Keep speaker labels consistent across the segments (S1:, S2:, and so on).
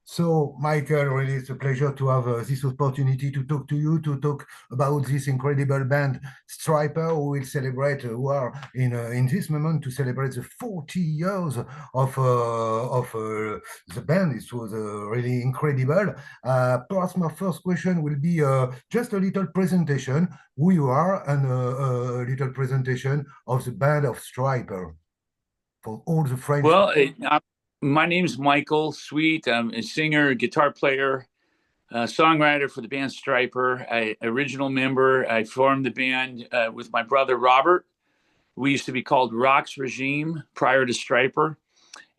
S1: So, Michael, really, it's a pleasure to have this opportunity to talk to you, to talk about this incredible band, Stryper, who will celebrate, who are in this moment to celebrate the 40 years of the band. It was really incredible. Perhaps my first question will be just a little presentation, who you are, and a little presentation of the band of Stryper for all the French.
S2: Well, my name's Michael Sweet. I'm a singer, guitar player, songwriter for the band Stryper. Original member. I formed the band with my brother Robert. We used to be called Rock's Regime prior to Stryper,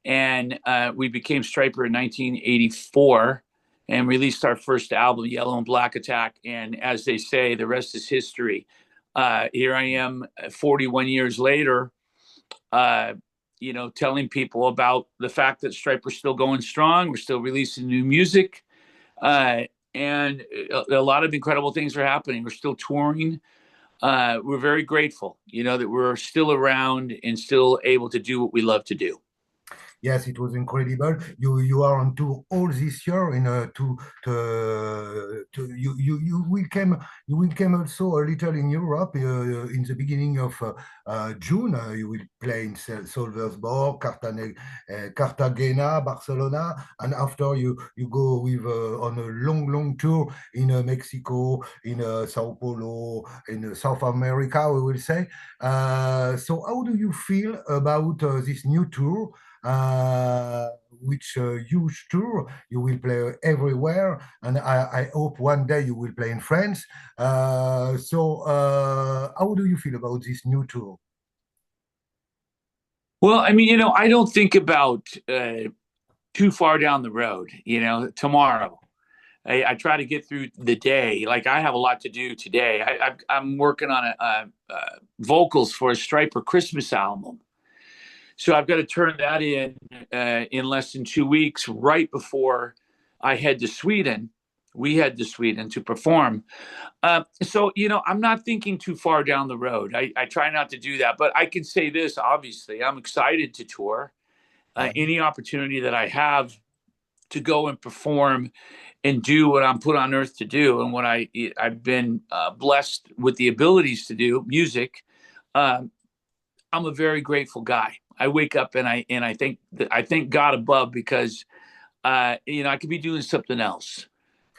S2: and we became Stryper in 1984 and released our first album, Yellow and Black Attack. And as they say, the rest is history. Here I am, 41 years later. Telling people about the fact that Stryper's still going strong. We're still releasing new music. And a lot of incredible things are happening. We're still touring. We're very grateful, that we're still around and still able to do what we love to do.
S1: Yes, it was incredible. You are on tour all this year in you will come also a little in Europe in the beginning of June. You will play in Salzburg, Cartagena, Barcelona, and after you go with on a long tour in Mexico, in Sao Paulo, in South America, we will say. So how do you feel about this new tour? Which huge tour you will play everywhere, and I hope one day you will play in France. How do you feel about this new tour?
S2: Well, I mean, I don't think about too far down the road, tomorrow. I try to get through the day. Like I have a lot to do today. I'm working on vocals for a Stryper Christmas album. So I've got to turn that in less than 2 weeks, right before I head to Sweden. We head to Sweden to perform. I'm not thinking too far down the road. I try not to do that. But I can say this, obviously, I'm excited to tour. Any opportunity that I have to go and perform and do what I'm put on earth to do and what I've been blessed with the abilities to do, music, I'm a very grateful guy. I wake up and I thank God above because I could be doing something else.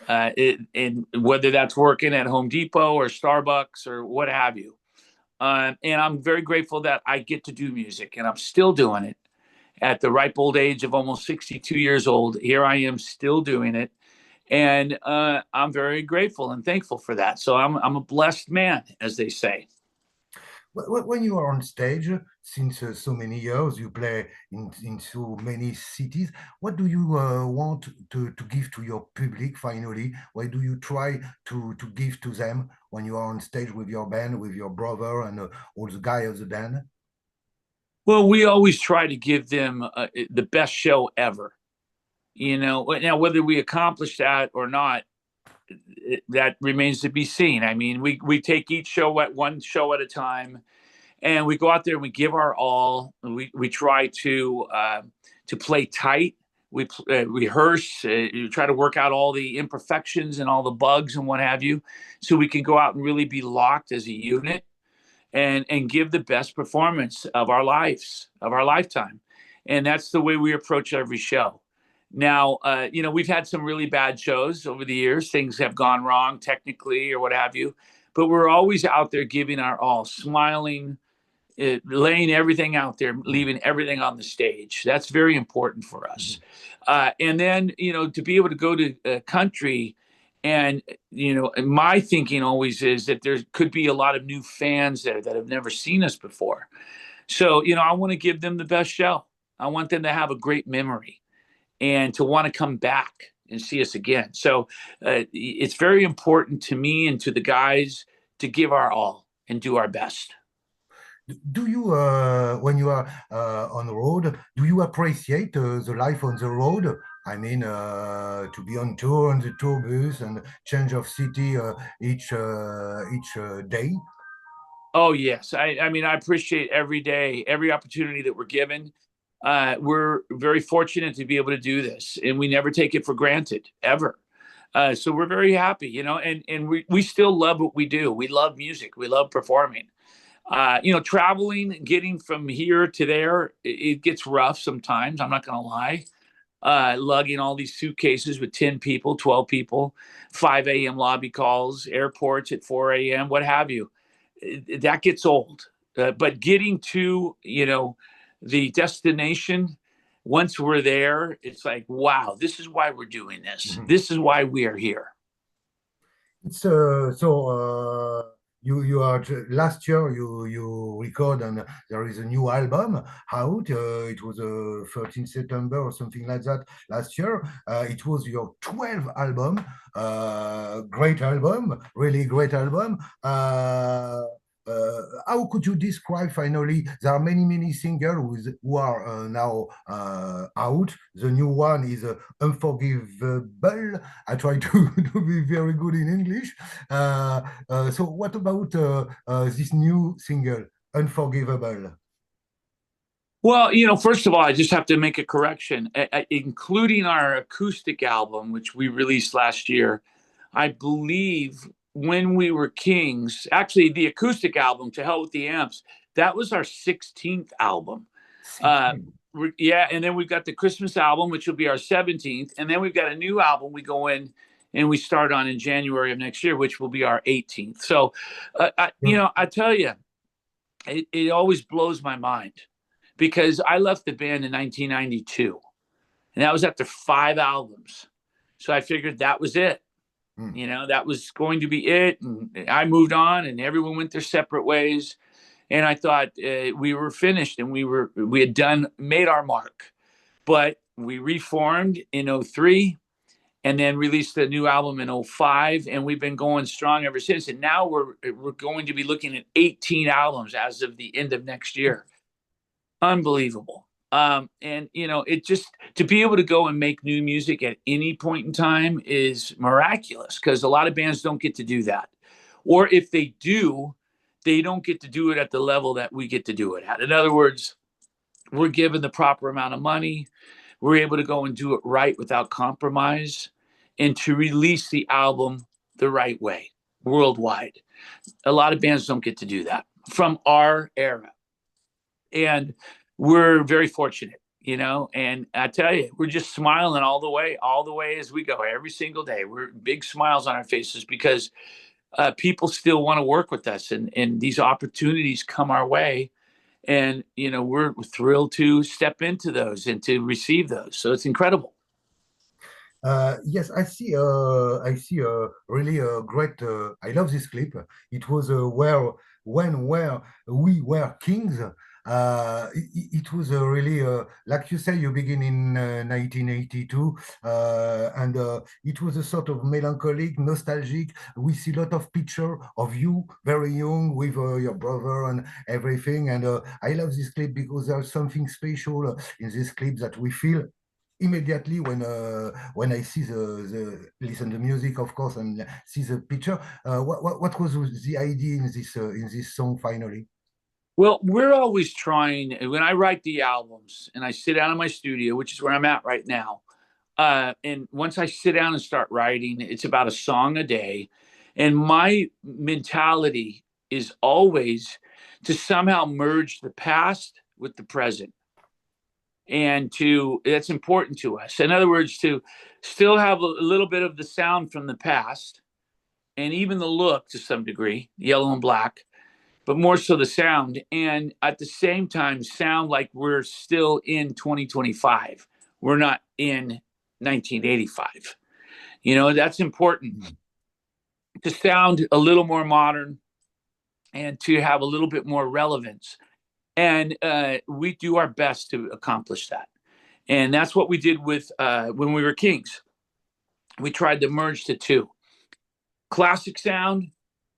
S2: And whether that's working at Home Depot or Starbucks or what have you. And I'm very grateful that I get to do music and I'm still doing it at the ripe old age of almost 62 years old. Here I am still doing it. And I'm very grateful and thankful for that. So I'm a blessed man, as they say.
S1: When you are on stage, since so many years, you play in so many cities, what do you want to give to your public finally? What do you try to give to them when you are on stage with your band, with your brother and all the guys of the band?
S2: Well, we always try to give them the best show ever. Now whether we accomplish that or not, that remains to be seen. I mean, we take each show at one show at a time, and we go out there and we give our all. We try to play tight. We rehearse. You try to work out all the imperfections and all the bugs and what have you, so we can go out and really be locked as a unit and give the best performance of our lives, of our lifetime. And that's the way we approach every show. Now, we've had some really bad shows over the years. Things have gone wrong technically or what have you, but we're always out there giving our all, smiling, laying everything out there, leaving everything on the stage. That's very important for us. And then, to be able to go to a country and, my thinking always is that there could be a lot of new fans there that have never seen us before. So, I want to give them the best show. I want them to have a great memory and to want to come back and see us again. So it's very important to me and to the guys to give our all and do our best.
S1: Do you, when you are on the road, do you appreciate the life on the road? I mean, to be on tour on the tour bus and change of city each day.
S2: Oh, yes. I mean, I appreciate every day, every opportunity that we're given. We're very fortunate to be able to do this, and we never take it for granted ever. So we're very happy, and we still love what we do. We love music. We love performing. Traveling, getting from here to there, it gets rough sometimes. I'm not going to lie. Lugging all these suitcases with 10 people, 12 people, 5 a.m. lobby calls, airports at 4 a.m., what have you. That gets old. But getting to, the destination, once we're there, it's like, wow, this is why we're doing this.
S1: Mhm.
S2: This is why we are here.
S1: It's you are last year you record and there is a new album out. It was 13th September or something like that last year. It was your 12th album. Great album, really great album. How could you describe finally? There are many singles who are now out. The new one is Unforgivable. I try to be very good in English. So what about this new single, Unforgivable?
S2: Well, first of all, I just have to make a correction. Including our acoustic album, which we released last year, I believe when we were Kings, actually the acoustic album, To Hell with the Amps, that was our 16th album. Yeah, and then we've got the Christmas album, which will be our 17th, and then we've got a new album we go in and we start on in January of next year, which will be our 18th. So, I tell you, it always blows my mind because I left the band in 1992, and that was after 5 albums. So I figured that was it. That was going to be it. And I moved on, and everyone went their separate ways. And I thought we were finished, and we had made our mark. But we reformed in 2003, and then released a new album in 2005, and we've been going strong ever since. And now we're going to be looking at 18 albums as of the end of next year. Unbelievable. And it just, to be able to go and make new music at any point in time is miraculous, because a lot of bands don't get to do that. Or if they do, they don't get to do it at the level that we get to do it at. In other words, we're given the proper amount of money. We're able to go and do it right without compromise, and to release the album the right way worldwide. A lot of bands don't get to do that from our era. And we're very fortunate, and I tell you, we're just smiling all the way as we go every single day. We're big smiles on our faces because people still want to work with us, and these opportunities come our way. And, we're thrilled to step into those and to receive those. So it's incredible.
S1: Yes, I see. I see. Really great. I love this clip. It was where we were kings. It was really like you say. You begin in 1982, and it was a sort of melancholic, nostalgic. We see a lot of picture of you very young with your brother and everything. And I love this clip because there's something special in this clip that we feel immediately when I see the listen to music, of course, and see the picture. What was the idea in this song finally?
S2: Well, we're always trying, when I write the albums and I sit down in my studio, which is where I'm at right now. And once I sit down and start writing, it's about a song a day. And my mentality is always to somehow merge the past with the present. And that's important to us. In other words, to still have a little bit of the sound from the past, and even the look to some degree, yellow and black, but more so the sound. And at the same time, sound like we're still in 2025. We're not in 1985. That's important, to sound a little more modern and to have a little bit more relevance. And we do our best to accomplish that. And that's what we did with when we were Kings. We tried to merge the two, classic sound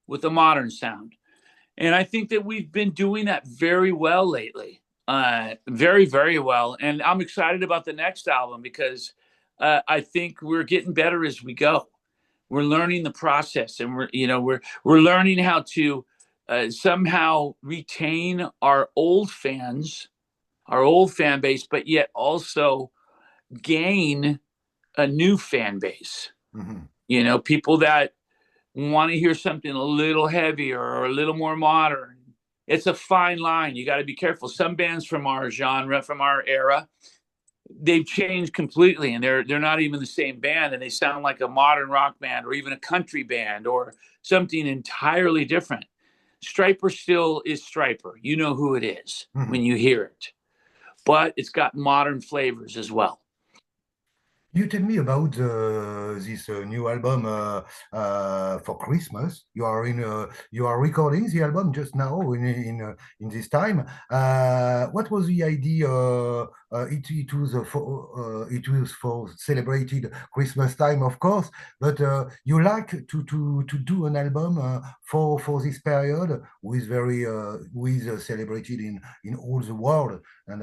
S2: with a modern sound. And I think that we've been doing that very well lately. Very, very well. And I'm excited about the next album because I think we're getting better as we go. We're learning the process, and we're learning how to somehow retain our old fans, our old fan base, but yet also gain a new fan base.
S1: Mhm.
S2: You know, people that want to hear something a little heavier or a little more modern. It's a fine line. You got to be careful. Some bands from our genre, from our era, they've changed completely, and they're not even the same band, and they sound like a modern rock band or even a country band or something entirely different. Stryper still is Stryper. You know who it is when you hear it, but it's got modern flavors as well.
S1: You tell me about this new album for Christmas. You are recording the album just now in this time. What was the idea? It was for celebrated Christmas time, of course, but you like to do an album for this period with celebrated in all the world and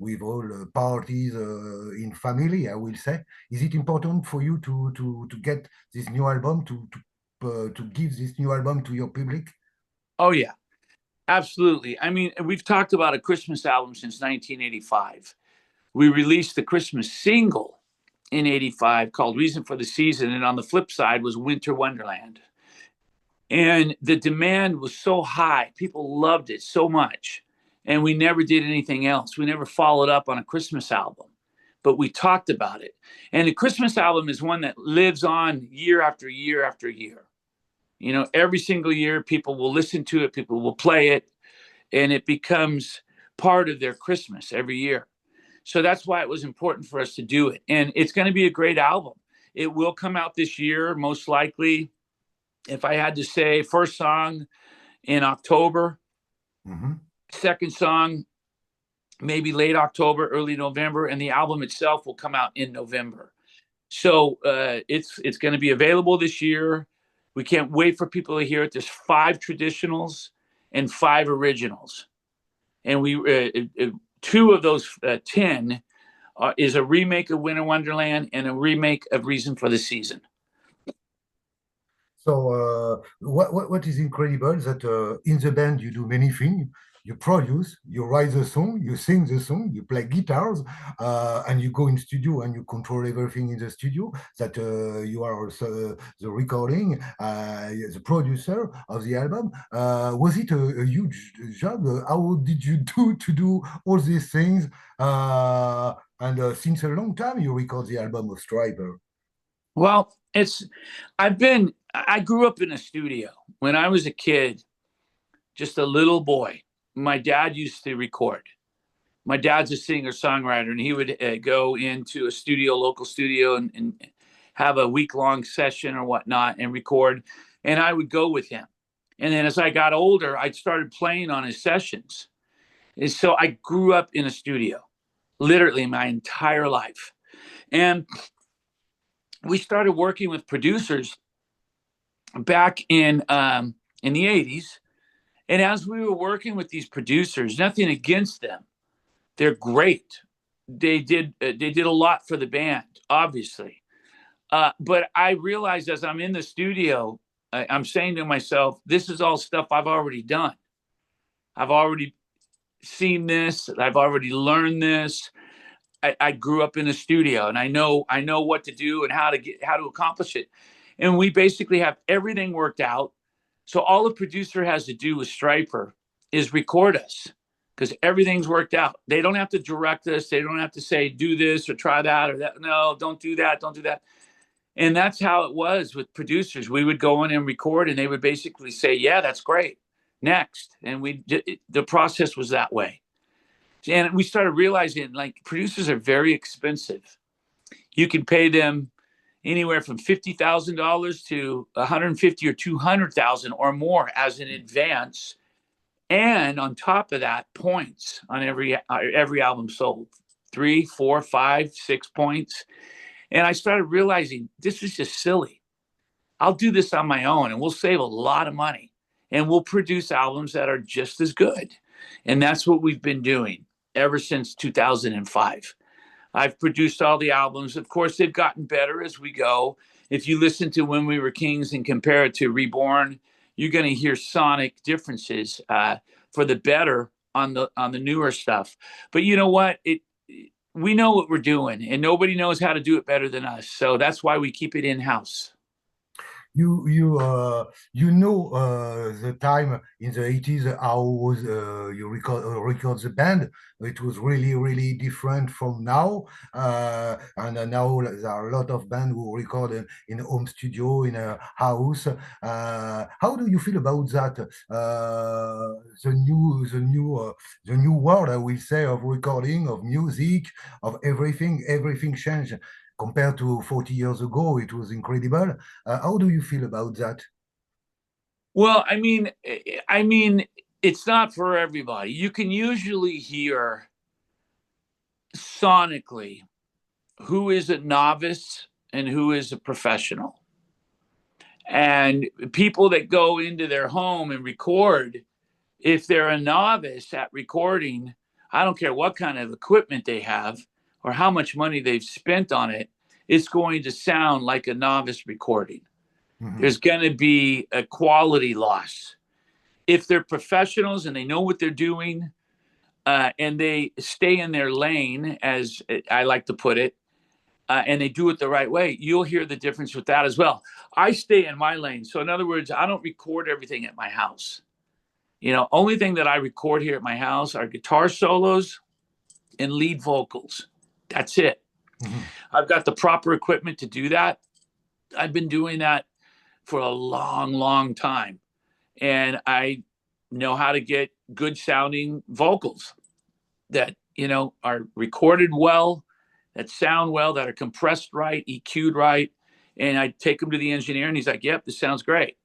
S1: with all parties in family, I will say. Is it important for you to get this new album to give this new album to your public?
S2: Oh yeah, absolutely. I mean, we've talked about a Christmas album since 1985. We released the Christmas single in 85 called Reason for the Season, and on the flip side was Winter Wonderland. And the demand was so high, people loved it so much, and we never did anything else. We never followed up on a Christmas album, but we talked about it. And the Christmas album is one that lives on year after year after year. You know, every single year people will listen to it, people will play it, and it becomes part of their Christmas every year. So that's why it was important for us to do it. And it's going to be a great album. It will come out this year, most likely. If I had to say, first song in October, second song maybe late October, early November, and the album itself will come out in November. So it's going to be available this year. We can't wait for people to hear it. There's 5 traditionals and 5 originals, and we 2 of those 10 is a remake of Winter Wonderland and a remake of Reason for the Season.
S1: So what is incredible that in the band you do many things. You produce, you write the song, you sing the song, you play guitars, and you go in studio and you control everything in the studio. That you are also the recording, the producer of the album. Was it a huge job? How did you do all these things? And since a long time you record the album of Stryper.
S2: Well, I grew up in a studio. When I was a kid, just a little boy, my dad used to record. My dad's a singer-songwriter, and he would go into a studio, local studio, and have a week-long session or whatnot and record, and I would go with him. And then as I got older, I started playing on his sessions. And so I grew up in a studio, literally my entire life. And we started working with producers back in the 80s. And as we were working with these producers, nothing against them, they're great. They did a lot for the band, obviously. But I realized as I'm in the studio, I'm saying to myself, this is all stuff I've already done. I've already seen this. I've already learned this. I grew up in a studio, and I know what to do and how to accomplish it. And we basically have everything worked out. So all the producer has to do with Stryper is record us, because everything's worked out. They don't have to direct us. They don't have to say, do this or try that or that. No, don't do that. Don't do that. And that's how it was with producers. We would go in and record, and they would basically say, yeah, that's great. Next. And the process was that way. And we started realizing, like, producers are very expensive. You can pay them anywhere from $50,000 to $150,000 or $200,000 or more as an advance, and on top of that, points on every album sold, 3, 4, 5, 6 points. And I started realizing this is just silly. I'll do this on my own, and we'll save a lot of money, and we'll produce albums that are just as good. And that's what we've been doing ever since 2005. I've produced all the albums. Of course, they've gotten better as we go. If you listen to When We Were Kings and compare it to Reborn, you're going to hear sonic differences for the better on the newer stuff. But you know what? We know what we're doing, and nobody knows how to do it better than us. So that's why we keep it in house.
S1: You know the time in the 80s how was you record the band. It was really different from now, and now there are a lot of bands who record in a home studio in a house. How do you feel about that? The new world, I will say, of recording, of music, of everything changed compared to 40 years ago. It was incredible. How do you feel about that?
S2: Well, I mean, it's not for everybody. You can usually hear sonically who is a novice and who is a professional. And people that go into their home and record, if they're a novice at recording, I don't care what kind of equipment they have or how much money they've spent on it, it's going to sound like a novice recording.
S1: Mhm.
S2: There's going to be a quality loss. If they're professionals and they know what they're doing, and they stay in their lane, as I like to put it, and they do it the right way, you'll hear the difference with that as well. I stay in my lane. So in other words, I don't record everything at my house. Only thing that I record here at my house are guitar solos and lead vocals. That's it.
S1: Mhm.
S2: I've got the proper equipment to do that. I've been doing that for a long time. And I know how to get good sounding vocals that, are recorded well, that sound well, that are compressed right, EQ'd right. And I take them to the engineer and he's like, yep, this sounds great.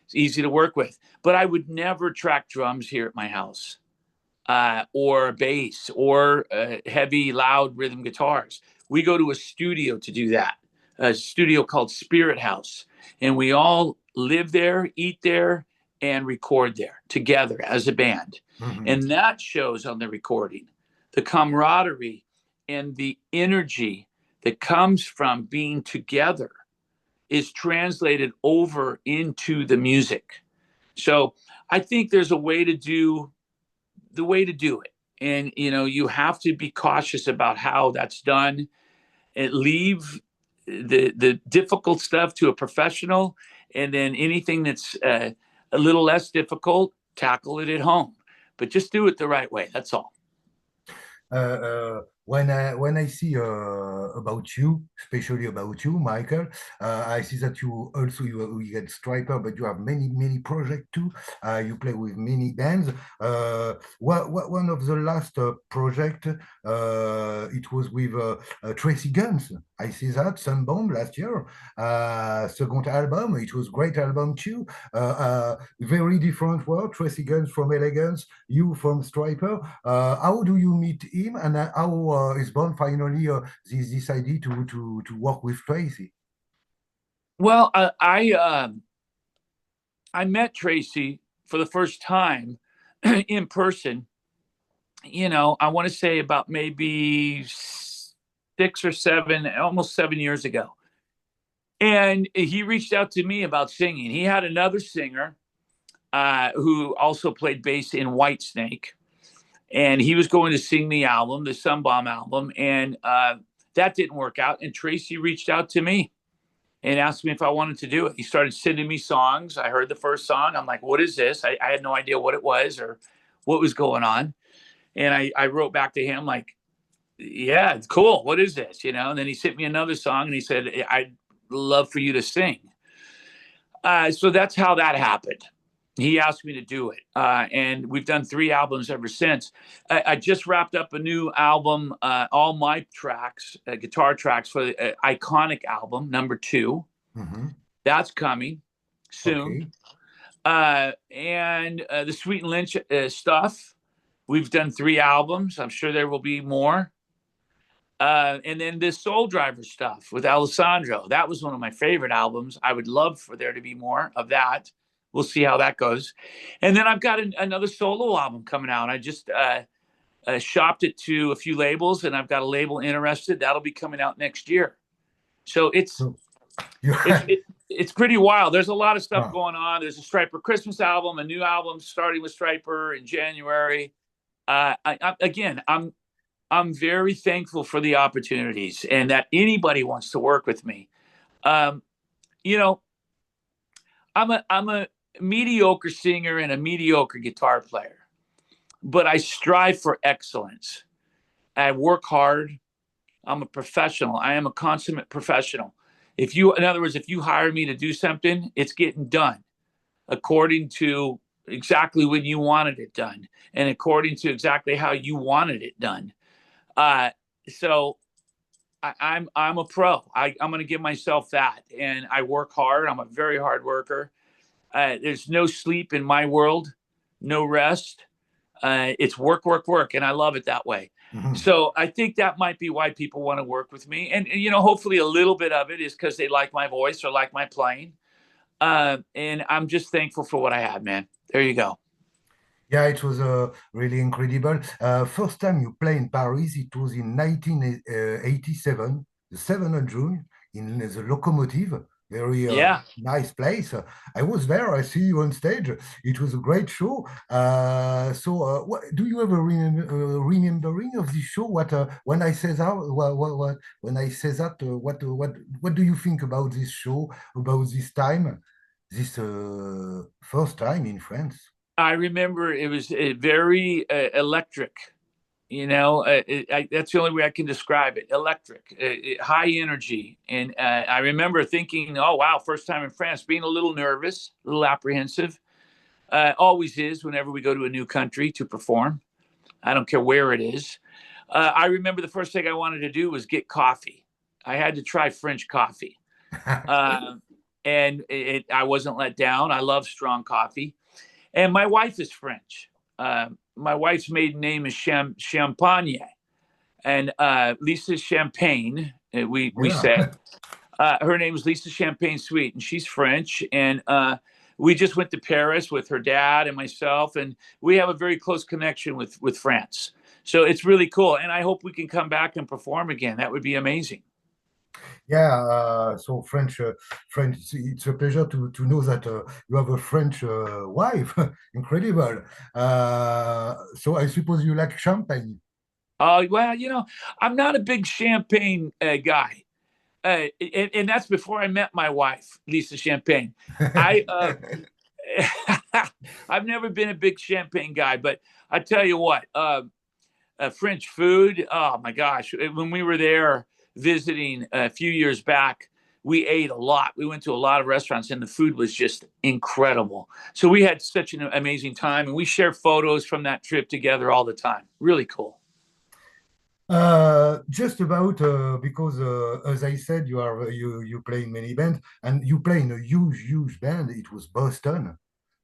S2: It's easy to work with. But I would never track drums here at my house, or bass, or heavy, loud rhythm guitars. We go to a studio to do that, a studio called Spirit House. And we all live there, eat there, and record there together as a band.
S1: Mhm.
S2: And that shows on the recording the camaraderie and the energy that comes from being together is translated over into the music. So I think there's a way to do it. And you have to be cautious about how that's done, and leave the difficult stuff to a professional, and then anything that's a little less difficult, tackle it at home. But just do it the right way. That's all.
S1: When I see about you, especially about you, Michael, I see that you get Stryper, but you have many projects too. You play with many bands. One of the last project, it was with Tracy Guns. I see that Sunbomb last year. Second album, it was great album too. Very different world. Tracy Guns from Elegance, you from Stryper. How do you meet him, and how is born finally this idea to work with Tracy?
S2: Well, I met Tracy for the first time in person. I want to say about maybe 6 or 7, almost 7 years ago. And he reached out to me about singing. He had another singer who also played bass in Whitesnake, and he was going to sing the album, the Sunbomb album, and that didn't work out. And Tracy reached out to me and asked me if I wanted to do it. He started sending me songs. I heard the first song. I'm like, what is this? I had no idea what it was or what was going on. And I wrote back to him like, yeah, it's cool. What is this? And then he sent me another song and he said, I'd love for you to sing. So that's how that happened. He asked me to do it. And we've done 3 albums ever since. I just wrapped up a new album, all my tracks, guitar tracks for the Iconic album, #2.
S1: Mm-hmm.
S2: That's coming soon.
S1: Okay.
S2: And the Sweet and Lynch stuff, we've done 3 albums. I'm sure there will be more. And then this Soul Driver stuff with Alessandro, that was one of my favorite albums. I would love for there to be more of that. We'll see how that goes. And then I've got another solo album coming out. I just shopped it to a few labels, and I've got a label interested. That'll be coming out next year. So it's
S1: So you
S2: it's pretty wild. There's a lot of stuff
S1: Ah,
S2: going on. There's a Stryper Christmas album, a new album starting with Stryper in January. Again, I'm very thankful for the opportunities and that anybody wants to work with me. You know, I'm a mediocre singer and a mediocre guitar player, but I strive for excellence. I work hard. I'm a professional. I am a consummate professional. In other words, if you hire me to do something, it's getting done according to exactly when you wanted it done and according to exactly how you wanted it done. So I'm a pro. I'm going to give myself that, and I work hard. I'm a very hard worker. There's no sleep in my world, no rest. It's work, work, work, and I love it that way.
S1: Mhm.
S2: So I think that might be why people want to work with me, and hopefully a little bit of it is because they like my voice or like my playing. And I'm just thankful for what I have, man. There you go.
S1: Yeah, it was really incredible. First time you play in Paris, it was in 1987, the 7th of June, in the Locomotive, very
S2: Yeah.
S1: nice place. I was there, I see you on stage. It was a great show. Do you have a remembering of this show? What when I say that, when I say that, what do you think about this show, about this time, this first time in France?
S2: I remember it was very electric. That's the only way I can describe it. Electric, high energy. And I remember thinking, oh, wow, first time in France, being a little nervous, a little apprehensive. Always is whenever we go to a new country to perform. I don't care where it is. I remember the first thing I wanted to do was get coffee. I had to try French coffee. And I wasn't let down. I love strong coffee. And my wife is French. My wife's maiden name is Champagne, and Lisa Champagne. We say her name is Lisa Champagne Sweet, and she's French. And we just went to Paris with her dad and myself, and we have a very close connection with France. So it's really cool, and I hope we can come back and perform again. That would be amazing.
S1: Yeah, so French. It's a pleasure to know that you have a French wife. Incredible. So I suppose you like champagne.
S2: Well, I'm not a big champagne guy. And that's before I met my wife, Lisa Champagne. I I've never been a big champagne guy, but I tell you what, French food. Oh my gosh, when we were there visiting a few years back, we ate a lot. We went to a lot of restaurants, and the food was just incredible. So we had such an amazing time, and we share photos from that trip together all the time. Really cool.
S1: Just about because as I said, you play in many bands and you play in a huge band. It was Boston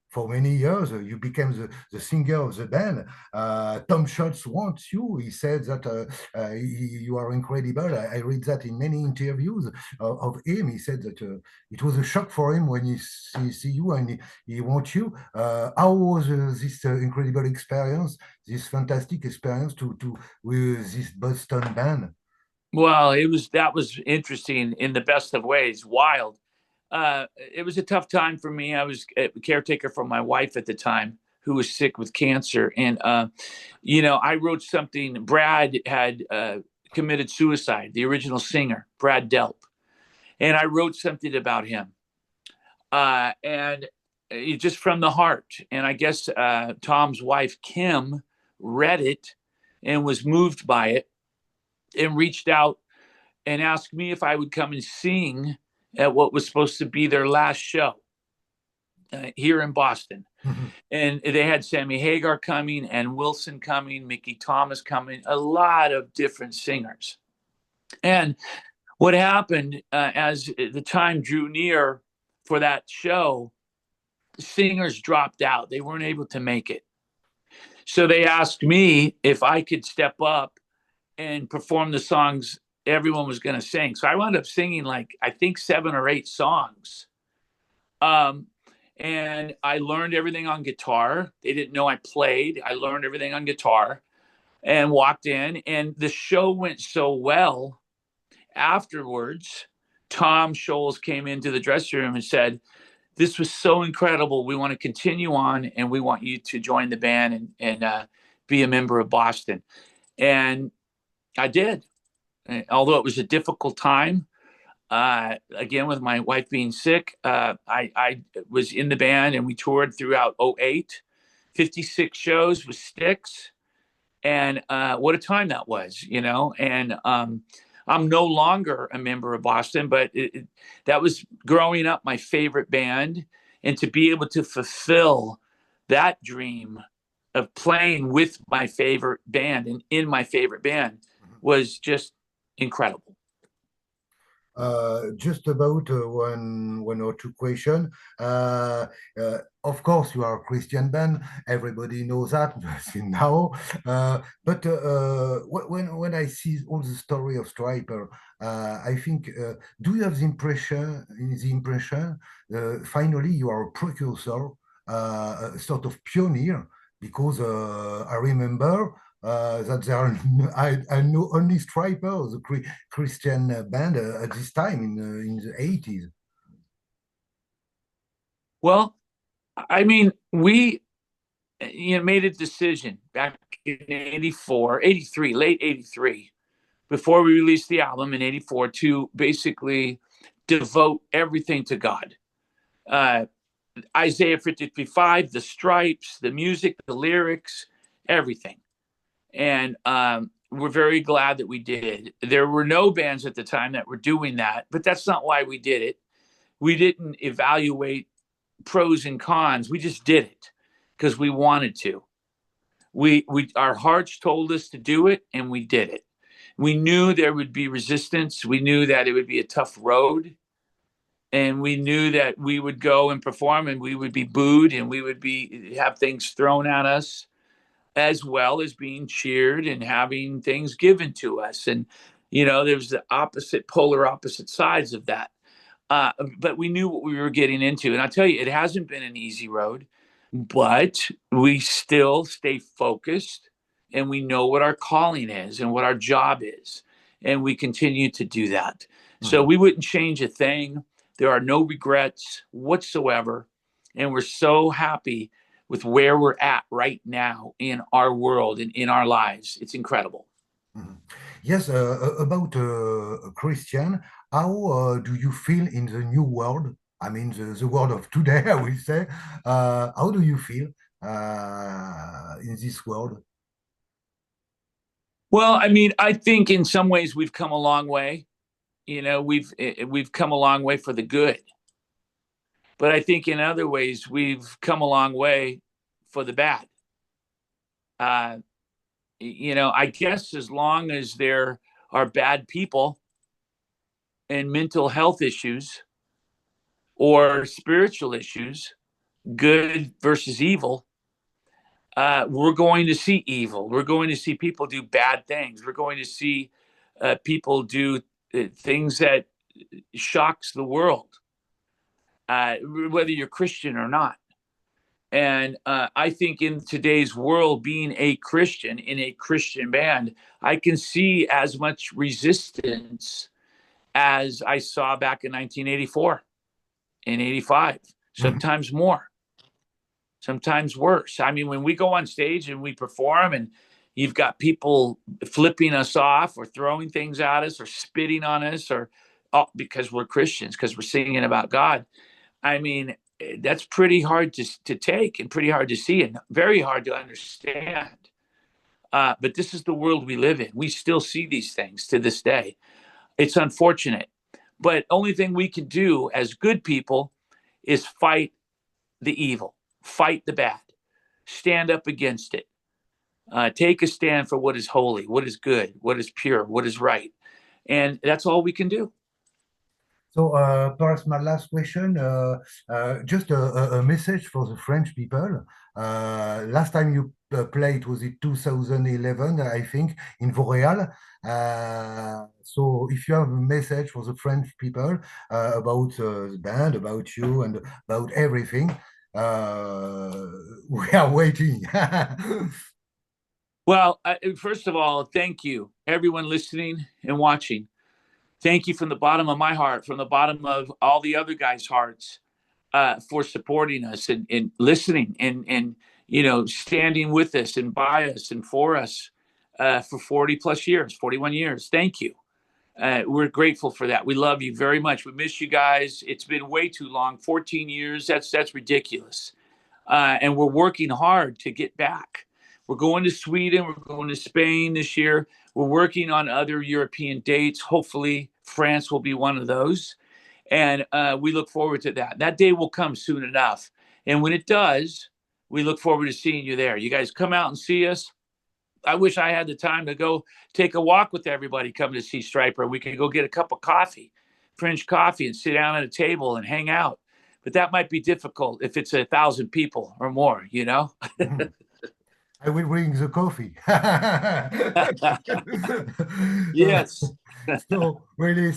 S1: for many years. You became the singer of the band. Tom Scholz wants you. He said that you are incredible. I read that in many interviews of him. He said that it was a shock for him when he see you and he wants you. How was this incredible experience, this fantastic experience to with this Boston band?
S2: Well, that was interesting in the best of ways. Wild. It was a tough time for me. I was a caretaker for my wife at the time, who was sick with cancer, and I wrote something. Brad had committed suicide. The original singer, Brad Delp, and I wrote something about him, and just from the heart. And I guess Tom's wife, Kim, read it and was moved by it, and reached out and asked me if I would come and sing at what was supposed to be their last show here in Boston.
S1: Mhm.
S2: And they had Sammy Hagar coming and Wilson coming, Mickey Thomas coming, a lot of different singers. And what happened as the time drew near for that show, singers dropped out. They weren't able to make it. So they asked me if I could step up and perform the songs everyone was going to sing. So I wound up singing I think 7 or 8 songs. And I learned everything on guitar. They didn't know I played. I learned everything on guitar and walked in, and the show went so well. Afterwards, Tom Scholz came into the dressing room and said, "This was so incredible. We want to continue on, and we want you to join the band and be a member of Boston. And I did. Although it was a difficult time, again, with my wife being sick, I was in the band and we toured throughout 08, 56 shows with Styx. And what a time that was, you know. And I'm no longer a member of Boston, but that was growing up my favorite band. And to be able to fulfill that dream of playing with my favorite band and in my favorite band was just incredible.
S1: Just about one or two questions. Of course, you are a Christian band. Everybody knows that now. But when I see all the story of Stryper, I think, do you have the impression, finally you are a precursor, a sort of pioneer? Because I remember that there are, I know only Stryper, the Christian band at this time in the 80s.
S2: Well, I mean, we made a decision back in 84, 83, late 83, before we released the album in 84 to basically devote everything to God. Isaiah 55, the stripes, the music, the lyrics, everything. And we're very glad that we did. There were no bands at the time that were doing that, but that's not why we did it. We didn't evaluate pros and cons. We just did it because we wanted to. Our hearts told us to do it, and we did it. We knew there would be resistance. We knew that it would be a tough road. And we knew that we would go and perform and we would be booed and we would have things thrown at us, as well as being cheered and having things given to us. And, you know, there's the polar opposite sides of that. But we knew what we were getting into. And I'll tell you, it hasn't been an easy road, but we still stay focused and we know what our calling is and what our job is. And we continue to do that. Mm-hmm. So we wouldn't change a thing. There are no regrets whatsoever. And we're so happy with where we're at right now in our world and in our lives. It's incredible.
S1: Mm-hmm. Yes, about a Christian, how do you feel in the new world? I mean, the world of today, I will say. How do you feel in this world?
S2: Well, I mean, I think in some ways we've come a long way. You know, we've come a long way for the good. But I think in other ways we've come a long way for the bad. You know, I guess as long as there are bad people and mental health issues or spiritual issues, good versus evil, we're going to see evil. We're going to see people do bad things. We're going to see people do things that shocks the world, whether you're Christian or not. And I think in today's world, being a Christian in a Christian band, I can see as much resistance as I saw back in 1984 and 85, sometimes more, sometimes worse. I mean, when we go on stage and we perform and you've got people flipping us off or throwing things at us or spitting on us or because we're Christians, because we're singing about God. I mean, that's pretty hard to take and pretty hard to see and very hard to understand. But this is the world we live in. We still see these things to this day. It's unfortunate. But only thing we can do as good people is fight the evil, fight the bad, stand up against it, take a stand for what is holy, what is good, what is pure, what is right. And that's all we can do.
S1: So perhaps my last question, just a message for the French people. Last time you played was in 2011, I think, in Vauréal. So if you have a message for the French people about the band, about you, and about everything, we are waiting.
S2: Well, first of all, thank you, everyone listening and watching. Thank you from the bottom of my heart, from the bottom of all the other guys' hearts, for supporting us and listening and standing with us and by us and for us for 40 plus years, 41 years. Thank you. We're grateful for that. We love you very much. We miss you guys. It's been way too long. 14 years. That's ridiculous. And we're working hard to get back. We're going to Sweden. We're going to Spain this year. We're working on other European dates. Hopefully, France will be one of those. And we look forward to that. That day will come soon enough. And when it does, we look forward to seeing you there. You guys come out and see us. I wish I had the time to go take a walk with everybody coming to see Stryper. We could go get a cup of coffee, French coffee, and sit down at a table and hang out. But that might be difficult if it's 1,000 people or more,
S1: I will bring the coffee.
S2: Yes.
S1: So really,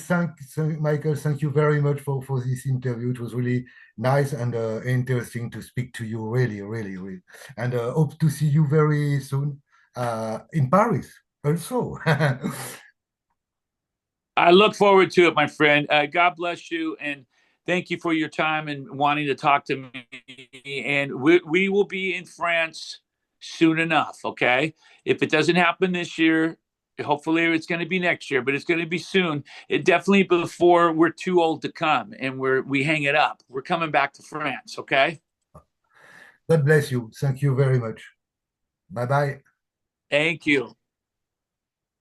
S1: Michael, thank you very much for this interview. It was really nice and interesting to speak to you, really, really, really. And hope to see you very soon in Paris also.
S2: I look forward to it, my friend. God bless you, and thank you for your time and wanting to talk to me. And we will be in France soon enough, okay? If it doesn't happen this year, hopefully it's going to be next year, but it's going to be soon. It definitely before we're too old to come and we hang it up. We're coming back to France, okay?
S1: God bless you. Thank you very much. Bye-bye.
S2: Thank you.